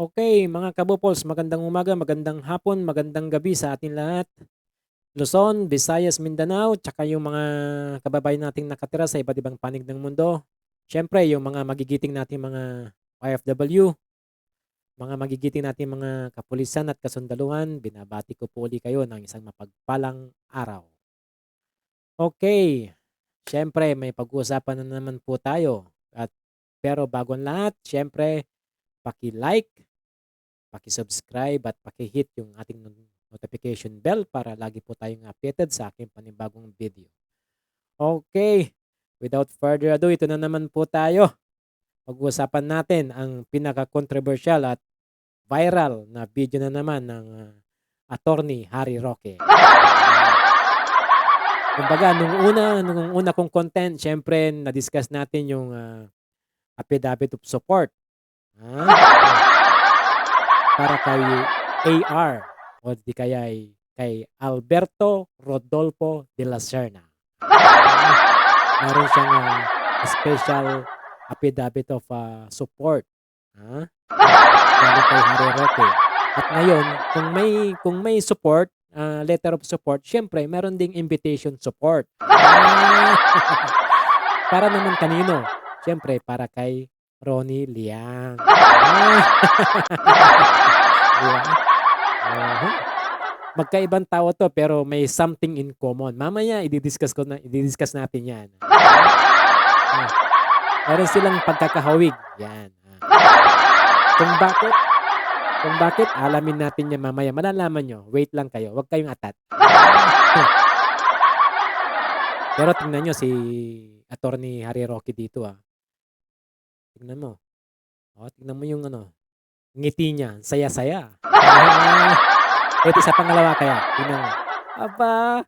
Okay, mga kabupols, magandang umaga, magandang hapon, magandang gabi sa ating lahat. Luzon, Visayas, Mindanao, tsaka yung mga kababayan nating nakatira sa iba't ibang panig ng mundo. Siyempre, yung mga magigiting nating mga OFW, mga magigiting nating mga kapulisan at kasundaluhan, binabati ko po uli kayo ng isang mapagpalang araw. Okay, siyempre may pag-uusapan na naman po tayo. Pero bago ang lahat, siyempre, paki-like, paki-subscribe at paki-hit yung ating notification bell para lagi po tayong updated sa aking panibagong video. Okay, without further ado, ito na naman po tayo. Pag-uusapan natin ang pinaka-controversial at viral na video na naman ng attorney Harry Roque. Kumbaga, nung una kong content, syempre, na-discuss natin yung affidavit of support. Para kay AR o di kaya kay Alberto Rodolfo de la Serna. Meron siyang special affidavit of support. Galing kay Harry Roque. At ngayon, kung may support, letter of support, syempre meron ding invitation support. Para naman kanino? Syempre para kay Ronnie Liang. Diba? Magkaibang tao to pero may something in common. Mamaya i-discuss natin 'yan. Meron silang pagkakahawig. Yan. Kung bakit alamin natin 'yan mamaya. Malalaman nyo. Wait lang kayo. Huwag kayong atat. Pero tingnan nyo si Attorney Harry Roque dito Tingnan mo. Tingnan mo yung ngiti niya. Saya-saya. Ito sa pangalawa kaya. Tingnan mo. Aba,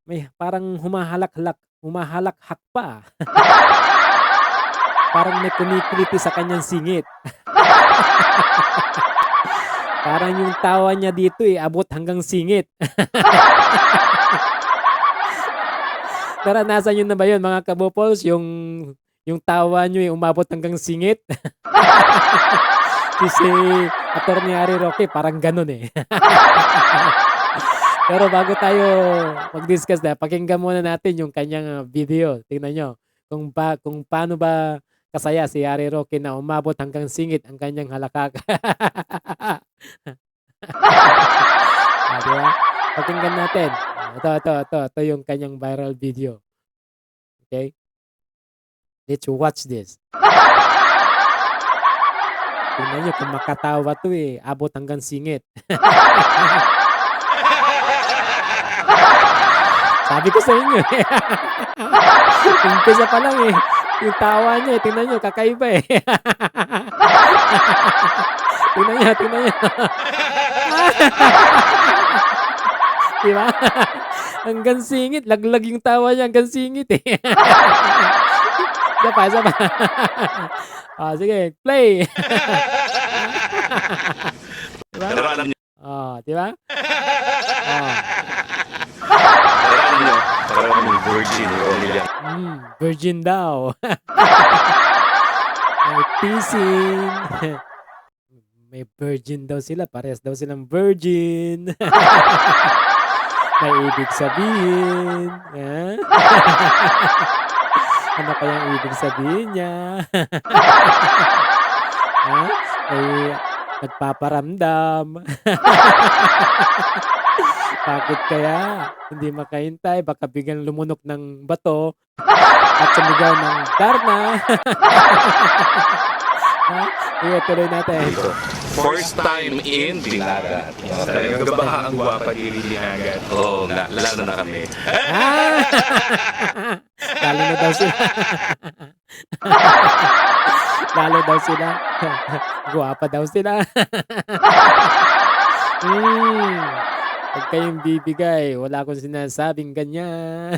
may parang humahalakhak pa. Parang may kumikiliti sa kanyang singit. Parang yung tawa niya dito abot hanggang singit. Naranasan nyo na ba yun mga kabupols? Yung tawa nyo umabot hanggang singit? Si Attorney Harry Roque parang ganun Pero bago tayo mag-discuss pakinggan muna natin yung kanyang video. Tingnan nyo kung paano ba kasaya si Harry Roque na umabot hanggang singit ang kanyang halakak. Diba? Pakinggan natin. Ito yung kanyang viral video. Okay? Let's watch this. Tingnan nyo kung makatawa to abot hanggang singit. Sabi ko sa inyo umpisa pa lang yung tawa niya tingnan nyo kakaiba tingnan nyo diba? Hanggang singit, laglag yung tawa niya hanggang singit Isa pa sige, play diba? Diba? Parang virgin virgin daw. May teasing. May virgin daw sila. Parehas daw silang virgin. May ibig sabihin. Ano kayang ibig sabihin niya? May nagpaparamdam. Bakit kaya? Hindi makahintay. Baka biglang lumunok ng bato at sumigaw ng Darna. Tuloy natin. First time in Dinagat. Talagang gabaha ang guwapa diri Dinagat. Oo nga, lalo na kami. Lalo na daw sila. Lalo daw sila. Guwapa daw sila. Huwag kayong bibigay. Wala akong sinasabing ganyan.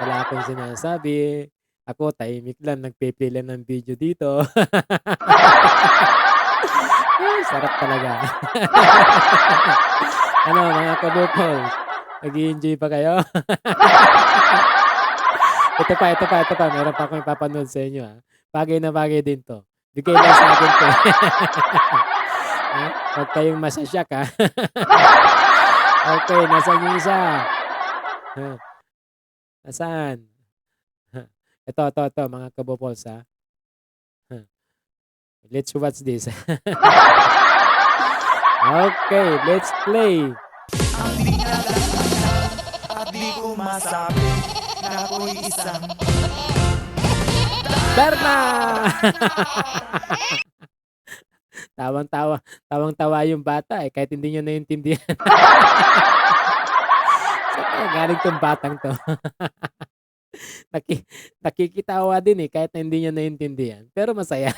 Wala akong sinasabi. Ako, tahimik lang. Nagpipila ng video dito. Sarap talaga. Ano, mga kabupols? Nag-i-enjoy pa kayo? Ito pa. Meron pa akong ipapanood sa inyo. Bagay na bagay din 'to. Bigay lang sa akin 'to, eh. Huwag kayong masya-shock, Okey, nasaan yung isa? Huh, nasaan? Ito mga kabobols, Huh, let's watch this. Okay, let's play. Ang pinagdadaanan at di ko masabi na ako'y isang Berna! Tawang-tawa yung bata, kahit hindi niya naiintindihan. Saan kaya galing 'tong batang 'to? Naki Nakikitawa din, kahit na hindi niya naiintindihan, pero masaya.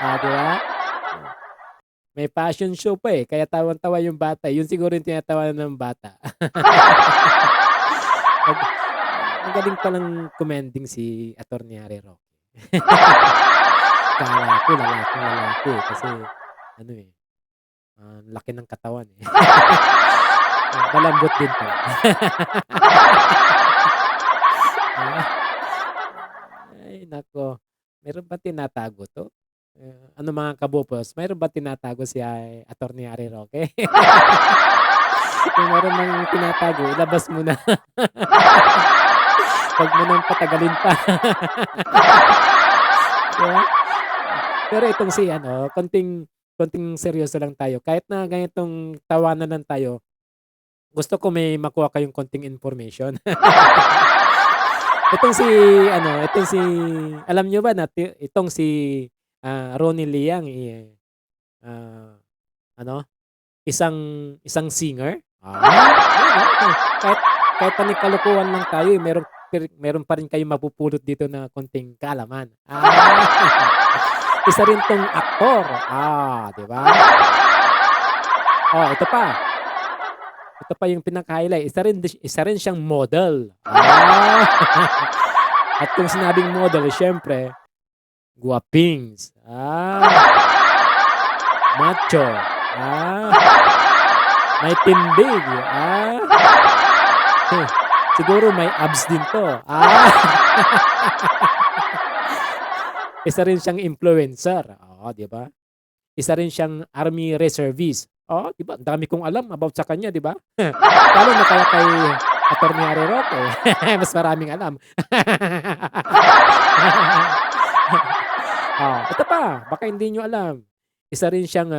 'Di ba? May fashion show pa, kaya tawang-tawa yung bata, yun siguro yung tinatawanan ng bata. Mag Magaling palang commending si Attorney Harry Roque. Akala ko lalaking-lalaki kasi ano, laki ng katawan, malambot din pala. Ah, Ay naku, meron bang tinatago 'to? Ano mga kabopos, meron bang tinatago si, Attorney Harry Roque? Kung meron mang tinatago, ilabas mo na. Huwag mo nang patagalin pa. 'Di ba? Pero itong si konting konting seryoso lang tayo. Kahit na ganitong tawanan lang tayo, gusto ko may makuha kayong konting information. Itong si alam niyo ba na itong si, Ronnie Liang, ah, ano, isang isang singer? Kahit kahit panikalukuhan lang tayo, meron pa rin kayong mapupulot dito na konting kaalaman. Isa rin 'tong aktor, 'di ba? Oh, ito pa yung pinaka-highlight, isa rin siyang model. At kung sinabing model, siyempre guwapings, macho, may tindig, siguro may abs din 'to, Isa rin siyang influencer, 'di ba? Isa rin siyang army reservist. 'Di ba, ang dami kong alam about sa kanya, 'di ba? Lalo na kaya kay Attorney Harry Roque, mas maraming alam. Ito pa, baka hindi niyo alam, isa rin siyang,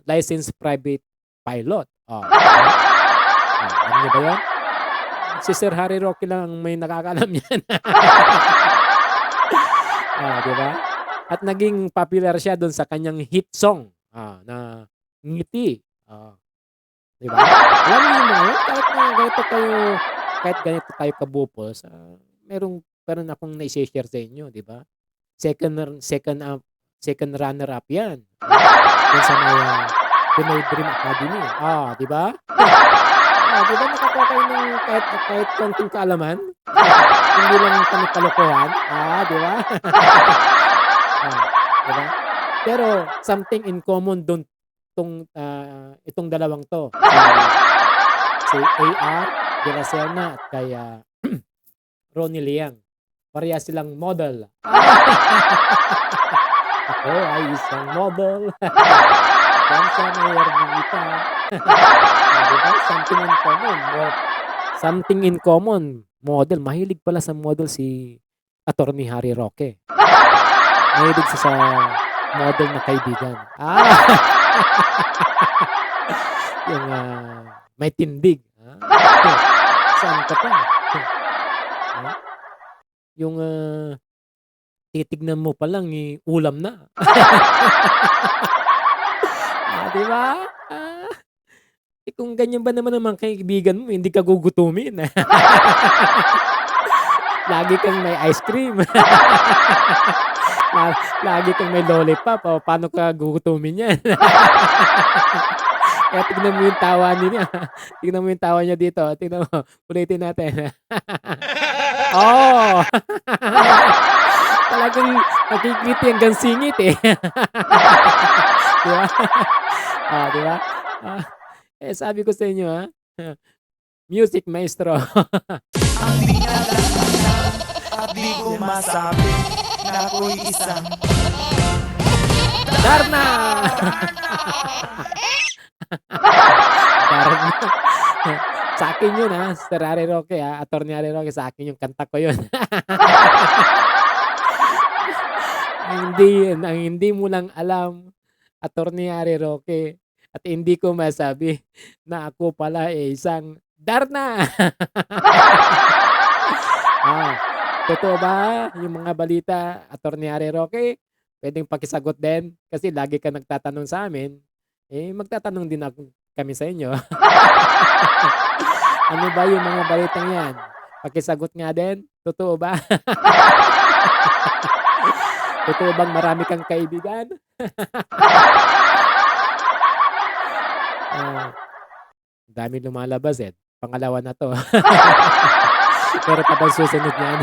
licensed private pilot, 'di ba? Alam niyo ba 'yun? Si Sir Harry Roque lang ang may nakakaalam niyan. 'Di ba? At naging popular siya dun sa kanyang hit song, na Ngiti, 'di ba? Alam niyo yung mga yun, kahit ganito tayo kabupos, meron akong nai-she-share sa inyo, 'di ba? Second runner up 'yan, dun sa may, Pinoy Dream Academy, 'di ba? 'Di ba nakakuha kayo ng kahit konting kaalaman? Hindi lang kami kalokohan, 'di ba? 'Di ba? Pero something in common dun itong dalawang 'to, si AR de la Serna at kay, Ronnie Liang. Parehas silang model. Ako ay isang model. Diyan sa may Ermita. 'Di ba? Something in common, model. Mahilig pala sa model si Attorney Harry Roque. Mahilig siya sa model na kaibigan. Yung, may tindig, saan ka pa? Yung, titignan mo pa lang, ulam na. 'Di ba? Kung ganyan ba naman ang mga kaibigan mo, hindi ka gugutumin. Lagi kang may ice cream. Lagi kang may lollipop, paano ka gugutumin yan? Kaya tignan mo yung tawa niya. Tignan mo yung tawa niya dito. Tignan mo, ulitin natin. Talagang nakikiti hanggang singit, 'Di ba? Di ba? Sabi ko sa inyo, music maestro. ang pinagdadaanan at di ko masabi na ako'y isang Darna! Darna. Sa akin yun ha, Sir Harry Roque ha, Attorney Harry Roque, sa akin yung kanta ko yun. Ang hindi mo lang alam, Attorney Harry Roque, at hindi ko masabi na ako pala isang Darna. Totoo ba yung mga balita, Attorney Harry Roque? Pwedeng pakisagot din kasi lagi ka nagtatanong sa amin. Magtatanong din kami sa inyo. Ano ba yung mga balitang yan? Pakisagot nga din. Totoo ba? Totoo bang marami kang kaibigan? Dami lumalabas eh. Pangalawa na to. Pero pa bang susunod niyan?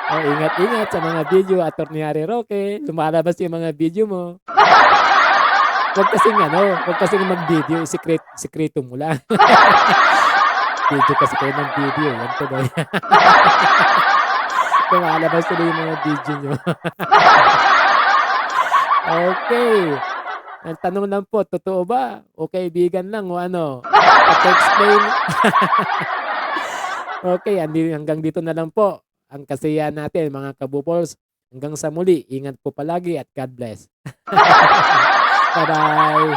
Ingat-ingat sa mga video, Attorney Harry Roque. Lumalabas yung mga video mo. Huwag kasing mag-video, sikreto mo lang. Video kasi kayo ng video, yan to ba? Lumalabas tuloy yung mga video nyo. Okay. Ang tanong lang po, totoo ba? O kaibigan lang o ano? At explain. Okay, hanggang dito na lang po ang kasiyahan natin mga kabupols. Hanggang sa muli, ingat po palagi at God bless. Bye-bye.